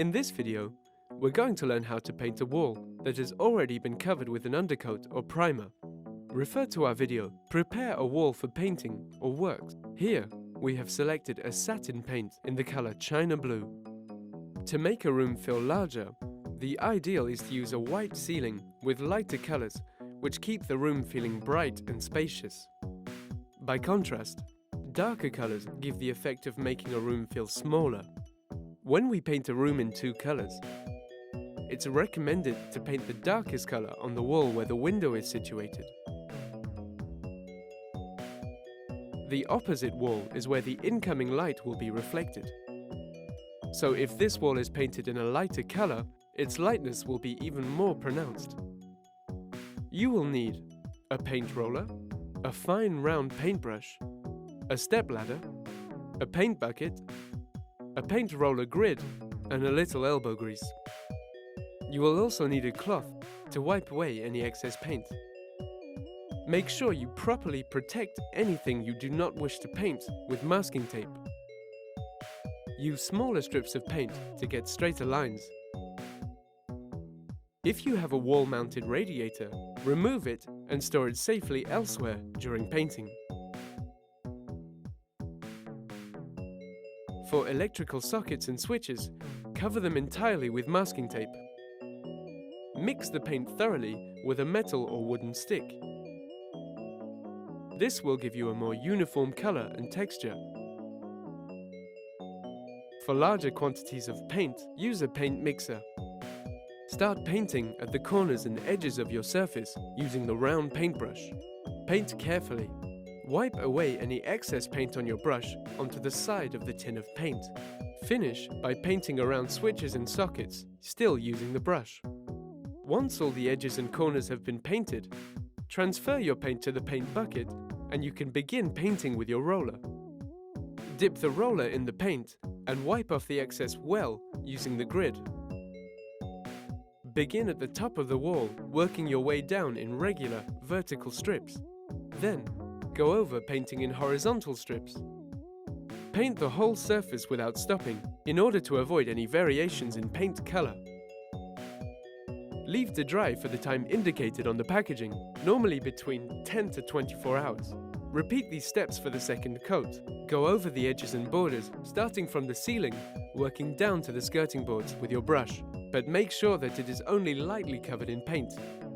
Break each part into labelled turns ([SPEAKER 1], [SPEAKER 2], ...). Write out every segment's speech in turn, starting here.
[SPEAKER 1] In this video, we're going to learn how to paint a wall that has already been covered with an undercoat or primer. Refer to our video, Prepare a Wall for Painting or Works. Here, we have selected a satin paint in the color China Blue. To make a room feel larger, the ideal is to use a white ceiling with lighter colors, which keep the room feeling bright and spacious. By contrast, darker colors give the effect of making a room feel smaller. When we paint a room in two colors, it's recommended to paint the darkest color on the wall where the window is situated. The opposite wall is where the incoming light will be reflected. So if this wall is painted in a lighter color, its lightness will be even more pronounced. You will need a paint roller, a fine round paintbrush, a stepladder, a paint bucket, a paint roller grid, and a little elbow grease. You will also need a cloth to wipe away any excess paint. Make sure you properly protect anything you do not wish to paint with masking tape. Use smaller strips of paint to get straighter lines. If you have a wall-mounted radiator, remove it and store it safely elsewhere during painting. For electrical sockets and switches, cover them entirely with masking tape. Mix the paint thoroughly with a metal or wooden stick. This will give you a more uniform color and texture. For larger quantities of paint, use a paint mixer. Start painting at the corners and edges of your surface using the round paintbrush. Paint carefully. Wipe away any excess paint on your brush onto the side of the tin of paint. Finish by painting around switches and sockets, still using the brush. Once all the edges and corners have been painted, transfer your paint to the paint bucket and you can begin painting with your roller. Dip the roller in the paint and wipe off the excess well using the grid. Begin at the top of the wall, working your way down in regular, vertical strips. Then, go over painting in horizontal strips. Paint the whole surface without stopping in order to avoid any variations in paint color. Leave to dry for the time indicated on the packaging, normally between 10 to 24 hours. Repeat these steps for the second coat. Go over the edges and borders, starting from the ceiling, working down to the skirting boards with your brush, but make sure that it is only lightly covered in paint.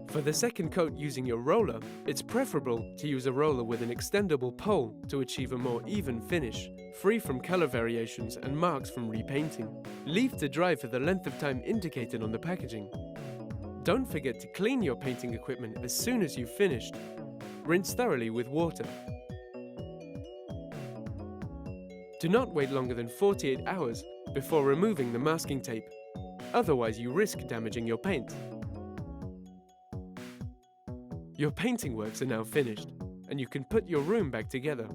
[SPEAKER 1] For the second coat using your roller, it's preferable to use a roller with an extendable pole to achieve a more even finish, free from color variations and marks from repainting. Leave to dry for the length of time indicated on the packaging. Don't forget to clean your painting equipment as soon as you've finished. Rinse thoroughly with water. Do not wait longer than 48 hours before removing the masking tape. Otherwise, you risk damaging your paint. Your painting works are now finished, and you can put your room back together.